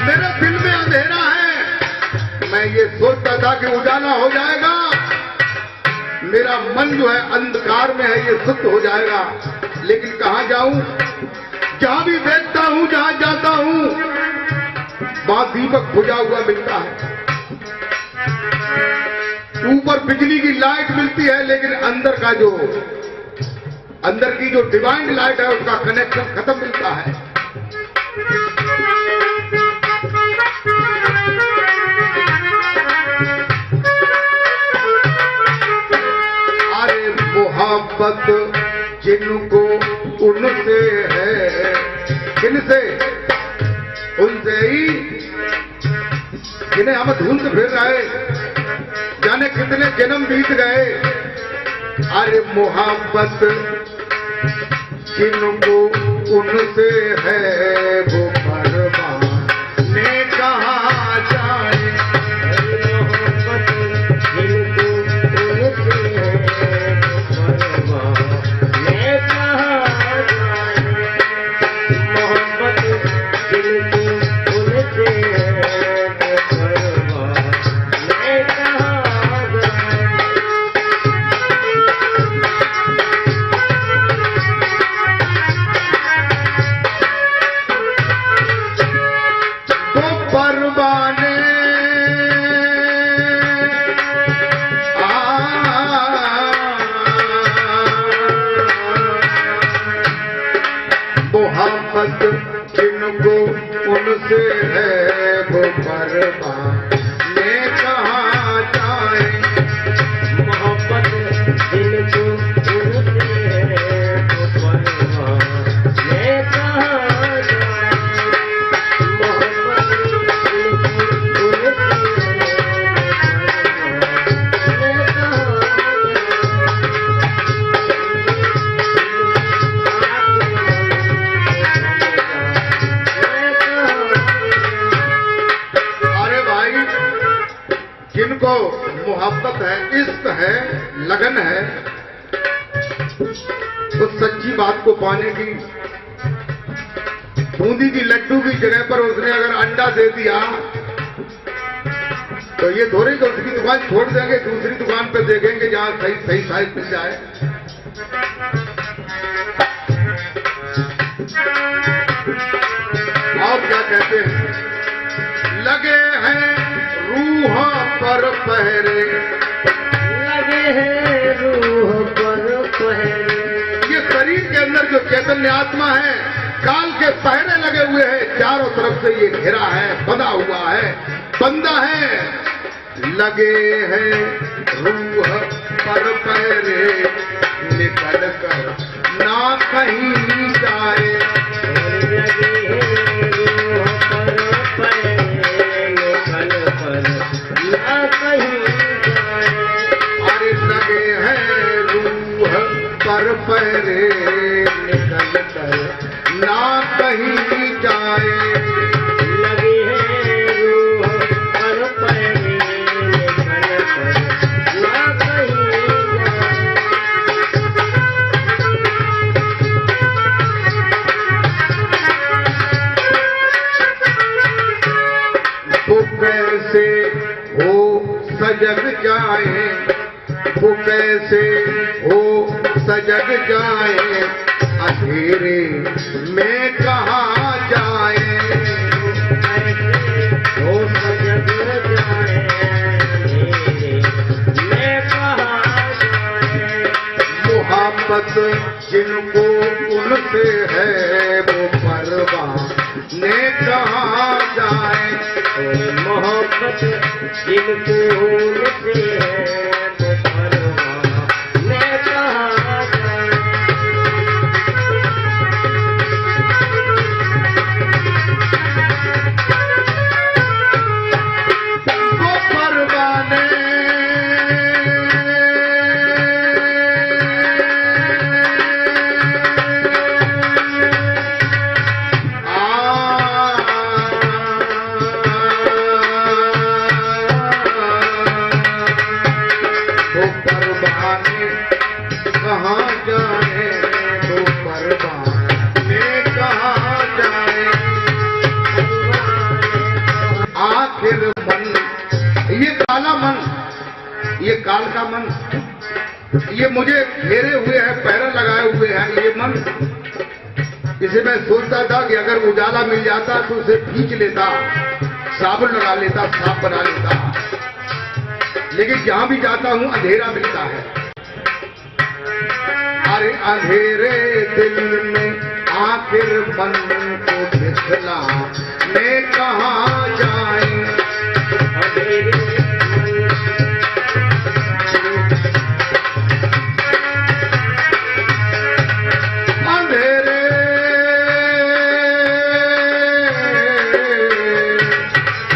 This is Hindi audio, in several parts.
मेरे दिल में अंधेरा है। मैं ये सोचता था कि उजाला हो जाएगा, मेरा मन जो है अंधकार में है, ये शुद्ध हो जाएगा। लेकिन कहां जाऊं? जहां भी देखता हूं, जहां जाता हूं, वहां दीपक बुझा हुआ मिलता है। ऊपर बिजली की लाइट मिलती है, लेकिन अंदर की जो डिवाइन लाइट है उसका कनेक्शन खत्म मिलता है। अरे मोहब्बत जिनको उनसे है, किनसे? उनसे ही जिन्हें हम ढूंढ फिर रहे, जाने कितने जन्म बीत गए। अरे मोहब्बत जिनको उनसे है, वो परवाने कहाँ जाए। मोहब्बत जिनको उनसे है, वो परवाने कहाँ जाए। मोहब्बत जिनको उनसे है, वो परवाने कहाँ जाए। परवाने मोहब्बत जिनको उनसे है, वो परवाने कहाँ जाए। मोहब्बत जिनको उनसे है, वो परवाने कहाँ जाए। जिनको मोहब्बत है, इश्क है, लगन है, उस सच्ची बात को पाने की, बूंदी की लड्डू की जगह पर उसने अगर अंडा दे दिया तो ये थोड़ी तो उसकी दुकान छोड़ देंगे, दूसरी दुकान पे देखेंगे जहां सही साइज मिल जाए। और क्या कहते हैं? लगे हैं रूह पर पहरे, लगे हैं रूह पर पहरे। ये शरीर के अंदर जो चैतन्य आत्मा है, काल के पहरे लगे हुए हैं, चारों तरफ से ये घिरा है, बंधा हुआ है, बंदा है। लगे हैं रूह पर पहरे, निकल कर ना कहीं जाए। लगे हैं रूह पर पहरे, निकल कर ना कहीं जाए। अरे लगे हैं रूह पर पहरे, निकल कर ना कहीं जाए। लगे हैं रूह पर पहरे, निकल कर ना कहीं जाए। वो कैसे हो सजग जाए, वो कैसे हो सजग जाए, अंधेरे में कहाँ जाए। हो सजग जाए, अंधेरे में कहाँ जाए। मोहब्बत जिनको उनसे है, वो परवाने कहाँ जाए। मोहब्बत जिनको उनसे है, वो परवाने कहाँ जाए। वो परवाने आखिर मन, ये काला मन, ये काल का मन, ये मुझे घेरे हुए है, पहरा लगाए हुए है ये मन। इसे मैं सोचता था कि अगर उजाला मिल जाता तो उसे खींच लेता, साबुन लगा लेता, साफ बना लेता, लेकिन जहां भी जाता हूं अंधेरा मिलता है। अरे अंधेरे दिल में आखिर मन को दिखला ले कहां जाए, अंधेरे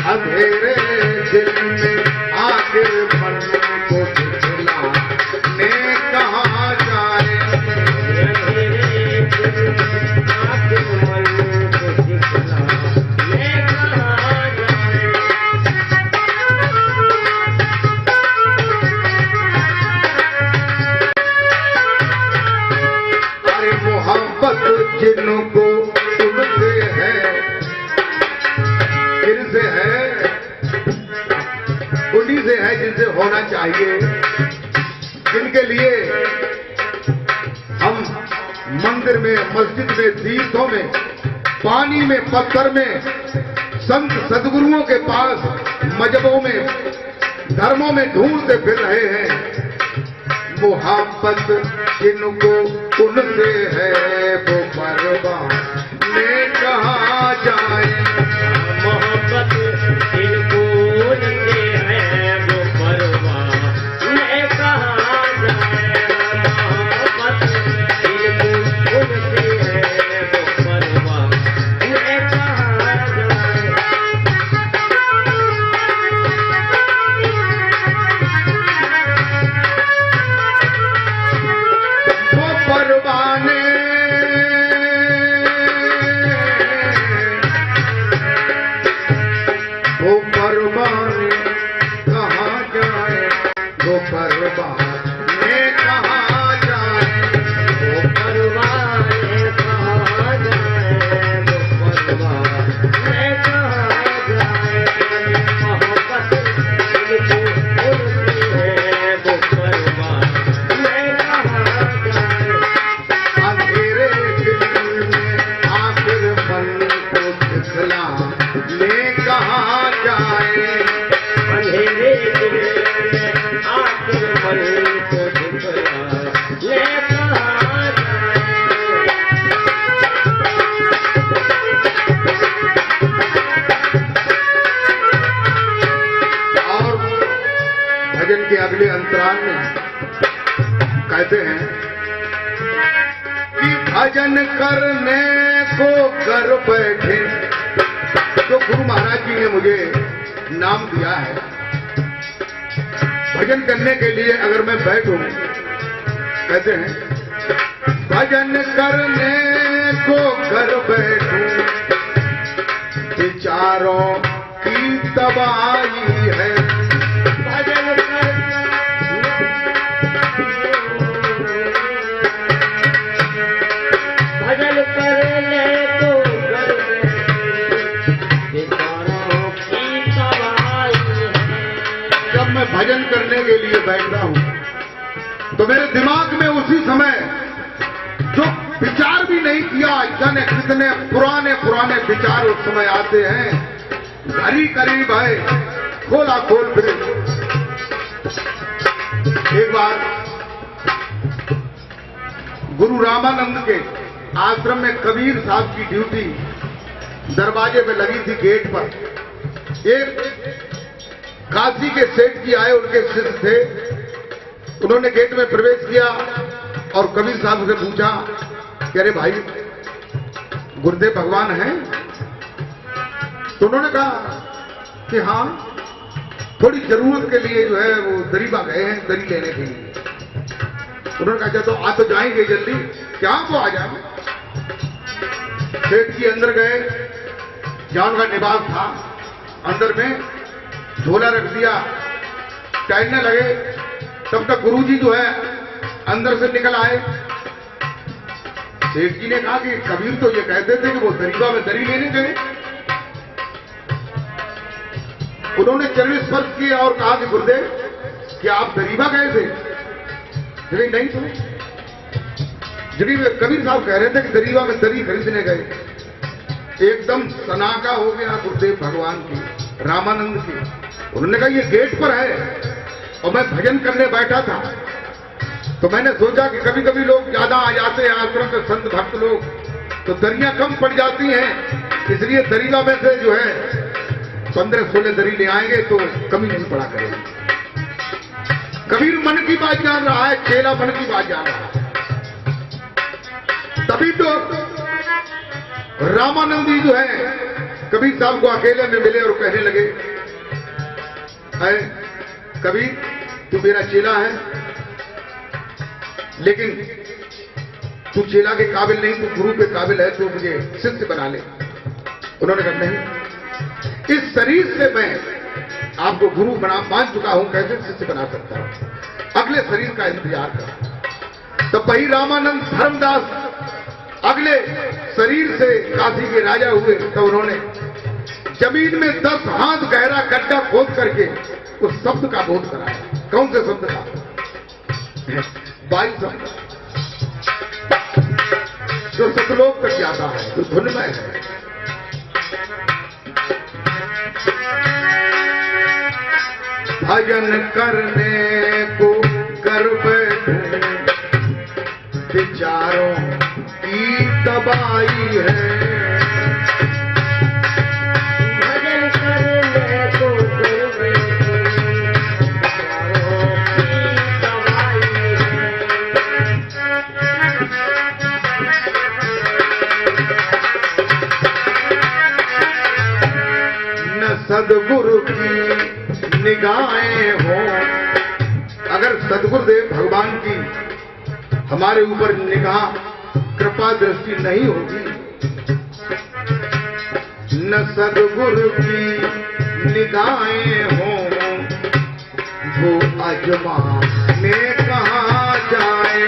अंधेरे दिल में आखिर मन को दिखला ले कहां जाए, जिनको उनसे है, जिनसे है, उन्हीं से है जिनसे होना चाहिए, जिनके लिए हम मंदिर में, मस्जिद में, तीर्थों में, पानी में, पत्थर में, संत सदगुरुओं के पास, मजहबों में, धर्मों में ढूंढते फिर रहे हैं। मोहब्बत जिनको उनसे है वो परवाह ले कहां जाए, मोहब्बत जिनको उनसे है वो परवाह ले कहां जाए, मोहब्बत जिनको उनसे है वो परवाह ले कहां जाए। परवाने वो परवाने कहाँ जाए, वो परवाने कहाँ जाए, वो परवाने कहाँ जाए, वो परवाने कहाँ जाए, मोहब्बत जिनको उनसे है वो परवाने कहाँ जाए। अंधेरे दिल में आखिर मन को दिखला ले कहां जाए, अंधेरे दिल में आखिर मन को दिखला ले कहां जाए। और भजन के अगले अंतराल में कहते हैं कि भजन करने को कर बैठे, तो गुरु महाराज जी ने मुझे नाम दिया है। भजन करने के लिए अगर मैं बैठूं, कहते हैं भजन करने को कर बैठूं, विचारों की तबाही है, भजन भजन करने को कर विचारों की तबाही है। जब मैं भजन करने के लिए बैठता हूं तो मेरे दिमाग में उसी समय जो विचार भी नहीं किया, जाने कितने पुराने पुराने विचार उस समय आते हैं, घड़ी करीब है, खोला खोल फिर। एक बार गुरु रामानंद के आश्रम में कबीर साहब की ड्यूटी दरवाजे पे लगी थी, गेट पर। एक काशी के सेठ जी आए, उनके शिष्य थे, उन्होंने गेट में प्रवेश किया और कबीर साहब से पूछा कि अरे भाई गुरुदेव भगवान हैं? तो उन्होंने कहा कि हाँ, थोड़ी जरूरत के लिए जो है वो दरीबा गए हैं, दरी लेने के लिए। उन्होंने कहा तो आ तो जाएंगे जल्दी, क्या वो आ जाए। सेठ जी अंदर गए, जहां उनका निवास था, अंदर में झोला रख दिया, टहलने लगे। तब तक गुरुजी जो है अंदर से निकल आए। सेठ जी ने कहा कि कबीर तो ये कहते थे कि वो दरीबा में दरी लेने गए। उन्होंने चरण स्पर्श किया और कहा कि गुरुदेव क्या आप दरीबा गए थे? जड़ी नहीं सुने। जड़ी में कबीर साहब कह रहे थे कि दरीबा में दरी खरीदने गए, एकदम सनाका हो गया गुरुदेव भगवान की, रामानंद की। उन्होंने कहा ये गेट पर है और मैं भजन करने बैठा था, तो मैंने सोचा कि कभी कभी लोग ज्यादा आ जाते हैं आश्रम के संत भक्त लोग, तो दरियां कम पड़ जाती हैं, इसलिए दरीबा में से जो है 15-16 दरी ले आएंगे तो कमी नहीं पड़ा करेगी। कबीर मन की बात जान रहा है, चेला मन की बात जान रहा है। तभी तो रामानंद जी जो है कबीर साहब को अकेले में मिले और कहने लगे, है कबीर तू मेरा चेला है, लेकिन तू चेला के काबिल नहीं, तू गुरु के काबिल है, तो मुझे शिष्य बना ले। उन्होंने कहा नहीं, इस शरीर से मैं आपको गुरु मान चुका हूं, कैसे शिष्य बना सकता हूं, अगले शरीर का इंतजार कर। तो वही रामानंद धर्मदास अगले शरीर से काशी के राजा हुए, तो उन्होंने जमीन में 10 हाथ गहरा गड्ढा खोद करके उस शब्द का बोध कराया। कौन से शब्द का? 22 शब्द जो सतलोक तक जाता है, जो धुनमय है। भजन करने को कर बैठूं, विचारों की तबाही है। भजन करने को कर बैठूं, विचारों की तबाही है। न सदगुरु की निगाहें हो, अगर सदगुरुदेव भगवान की हमारे ऊपर निगाह कृपा दृष्टि नहीं होगी, न सदगुरु की निगाहें हो, वो अजमाने कहाँ जाए।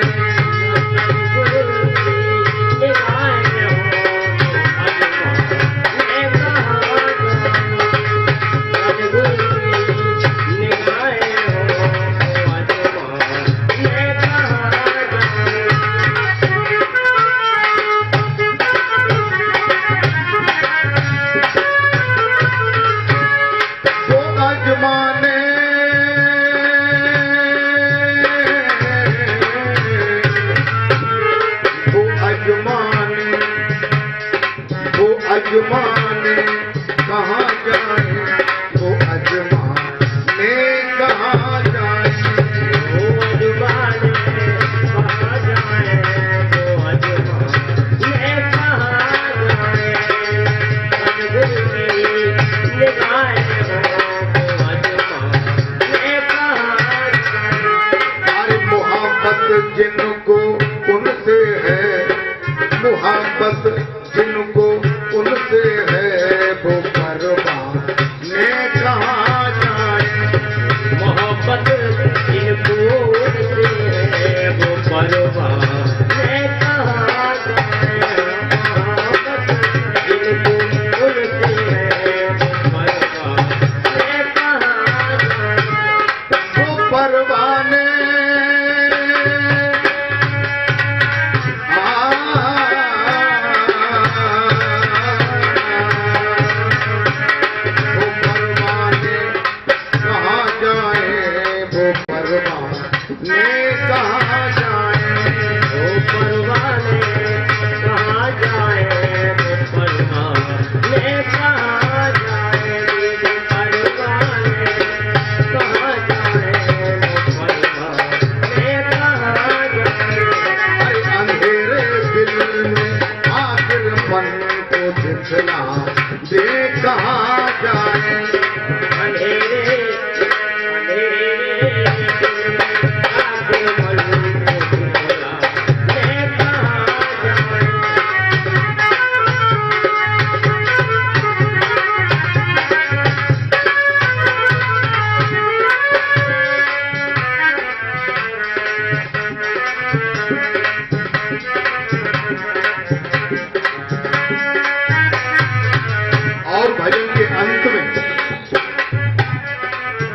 अजमाने कहाँ जाए, वो अजमाने कहाँ जाए, वो अजमाने कहाँ जाए, वो अजमाने कहाँ जाए। सदगुरु की निगाहें हो, वो अजमाने कहाँ जाए। अरे मोहब्बत जिनको उनसे है, मोहब्बत जिनको उनसे है, वो परवाने कहाँ जाए। मोहब्बत जिनको उनसे है, वो परवाने कहाँ जाए। मोहब्बत जिनको उनसे है, वो परवाने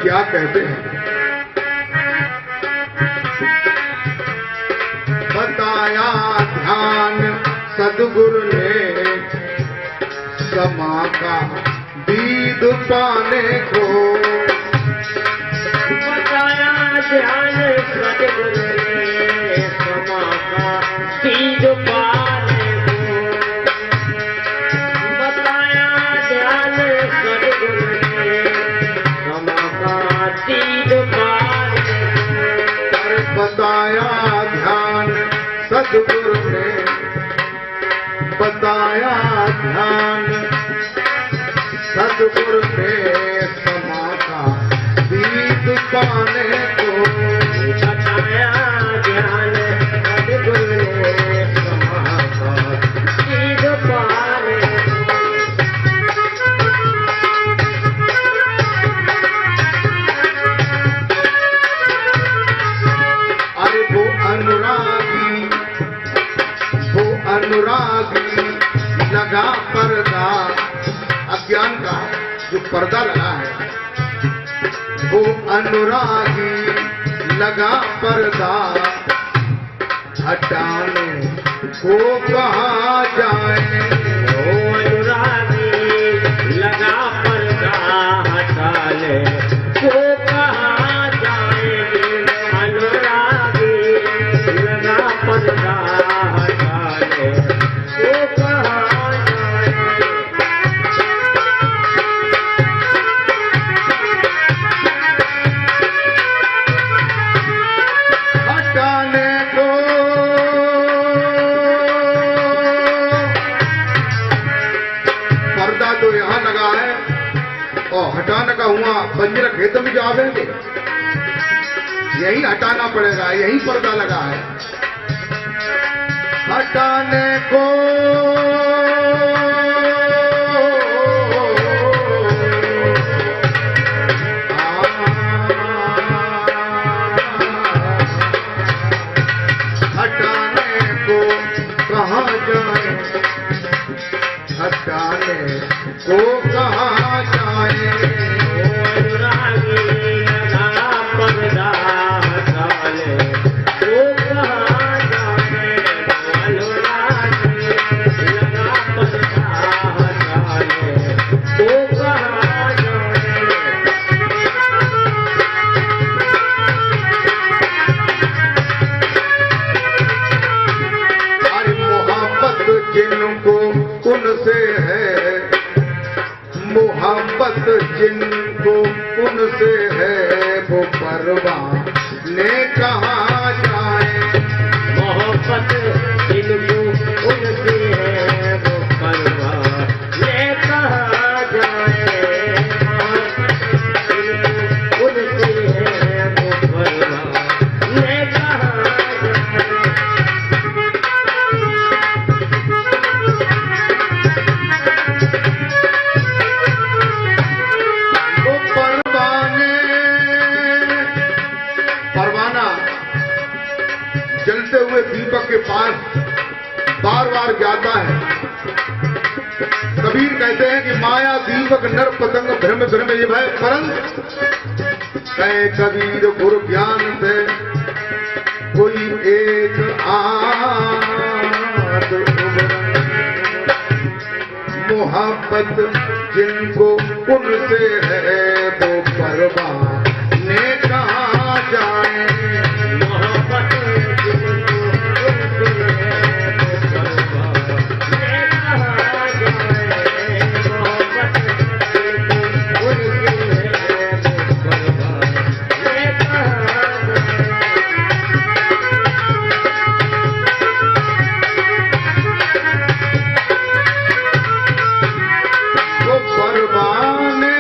क्या कहते हैं? बताया ध्यान सदगुरु ने समा का दीद पाने को। बताया ध्यान सदगुरु ने समा का दीद पाने को। बताया ध्यान सदगुरु ने समा का दीद पाने को। बताया ध्यान सदगुरु ने बताया ध्यान सदगुरु ने समा का दीद पाने को। बताया ध्यान सदगुरु ने समा का दीद पाने को। अरे वो अनुरागी लगा पर्दा, अज्ञान का जो पर्दा लगा है, वो अनुरागी लगा पर्दा, हटाने को कहा जाए। ओ अनुरागी लगा पर्दा हटाने को कहा जाएंगे। अनुरागी लगा पर्दा हटाने को कहा जाएंगे। हटाने को पर्दा तो यहाँ लगा है और हटाने का हुआ बंजर खेत में जो आवेंगे, यही हटाना पड़ेगा, यही पर्दा लगा है। हटाने को हटाने को कहाँ जाए, हटाने को कहाँ जाए। ओ अनुरागी लगा पर्दा हटाने को कहा जाए। अनुरागी लगा पर्दा हटाने को कहा जाए। अरे मोहब्बत जिनको उनसे है, मोहब्बत जिनको उनसे है, वो परवाह ने कहा जाए। मोहब्बत जिनको उनसे है वो परवाह ले कहा जाए। मोहब्बत जिनको उनसे है वो परवाह ले कहा जाए। वो परवाना जलते हुए दीपक के पास बार बार जाता है। कबीर कहते हैं कि माया दीपक नर पतंग भ्रम भ्रम ये भय परंत, कहे कबीर गुरु ज्ञान से कोई एक आद उबरन। मोहब्बत जिनको उनसे है वो परवाह ने कहा जाए। मोहब्बत जिनको उनसे है वो परवाह ले कहा जाए। मोहब्बत जिनको उनसे है वो परवाह ले कहा जाए। वो परवाने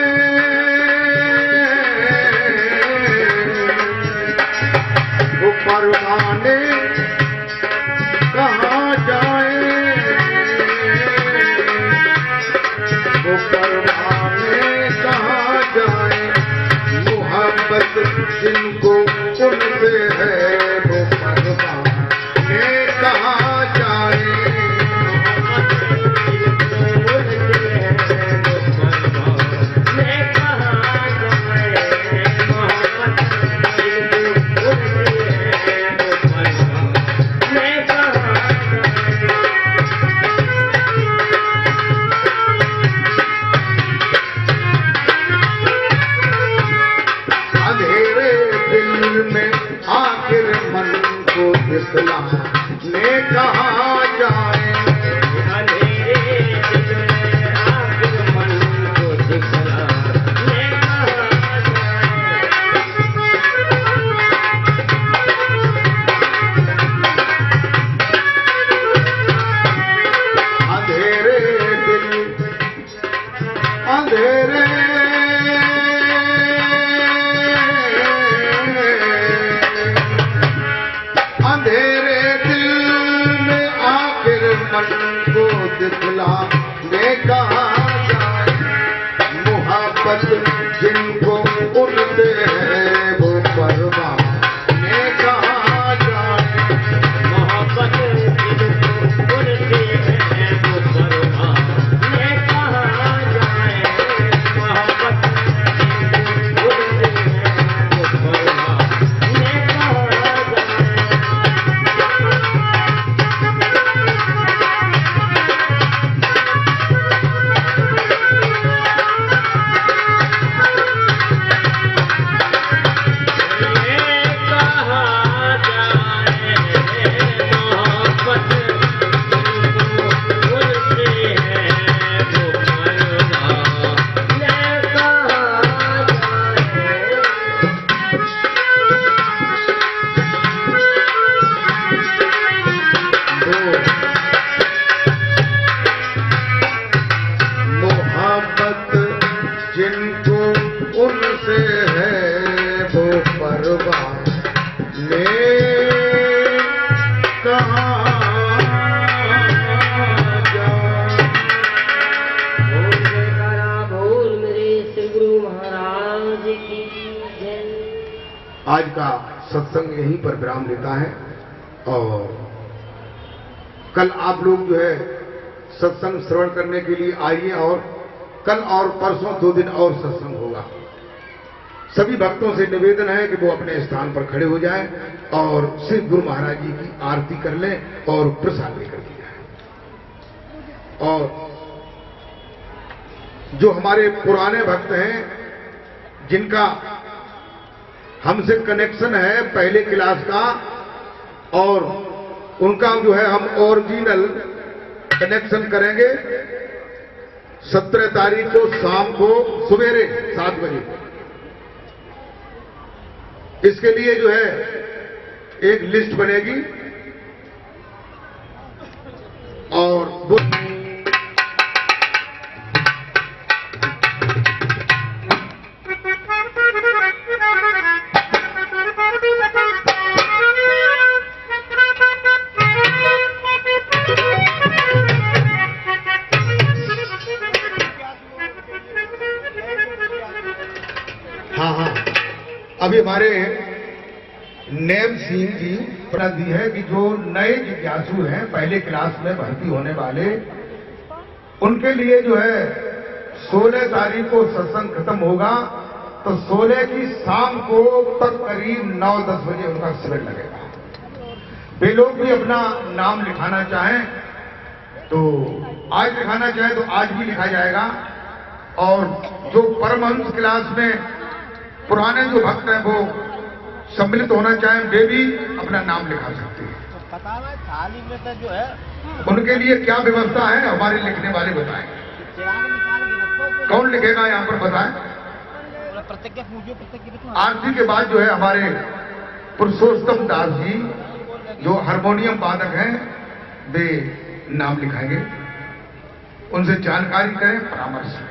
दिखलाने कहाँ जाए। अंधेरे दिल में आखिर मन को दिखलाने कहाँ जाए। अंधेरे दिल अंधेरे अंधेरे दिल में आखिर मन को दिखलाने कहाँ जाए। मोहब्बत जिनको उनसे है वो परवाने कहाँ जाए। मोहब्बत जिनको उनसे है वो परवाने कहाँ जाए। मोहब्बत जिनको उनसे है वो परवाने कहाँ जाए। मोहब्बत जिनको उनसे है वो परवाने कहाँ जाए। बोल जयकारा बोल मेरे श्री गुरु महाराज की जय। आज का सत्संग यहीं पर विराम लेता है और कल आप लोग जो है सत्संग श्रवण करने के लिए आइए और कल और परसों 2 दिन और सत्संग होगा। सभी भक्तों से निवेदन है कि वो अपने स्थान पर खड़े हो जाएं और श्री गुरु महाराज जी की आरती कर लें और प्रसाद लेकर के जाएं। और जो हमारे पुराने भक्त हैं जिनका हमसे कनेक्शन है पहले क्लास का और उनका जो है हम ओरिजिनल कनेक्शन करेंगे 17 तारीख को शाम को सवेरे 7 बजे। इसके लिए जो है एक लिस्ट बनेगी और वो अभी हमारे नेम सिंह जी प्रण दी है कि जो नए जिज्ञासु हैं पहले क्लास में भर्ती होने वाले उनके लिए जो है 16 तारीख को सत्संग खत्म होगा तो 16 की शाम को तक करीब 9-10 बजे उनका शिविर लगेगा। वे लोग भी अपना नाम लिखाना चाहें तो आज लिखाना चाहें तो आज भी लिखा जाएगा और जो परमहंस क्लास में पुराने जो भक्त हैं वो सम्मिलित होना चाहें वे भी अपना नाम लिखा सकते हैं। पता है थाली में तो जो है उनके लिए क्या व्यवस्था है हमारे लिखने वाले बताएं। चिराग निकाल के रखो कौन लिखेगा यहाँ पर बताएं। प्रतिज्ञा पूछो प्रतिज्ञा आरती के बाद जो है हमारे पुरुषोत्तम दास जी जो हारमोनियम वादक हैं वे नाम लिखाएंगे। उनसे जानकारी करें परामर्श में।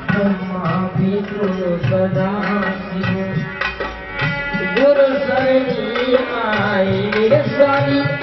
ब्रह्मा विष्णु हरि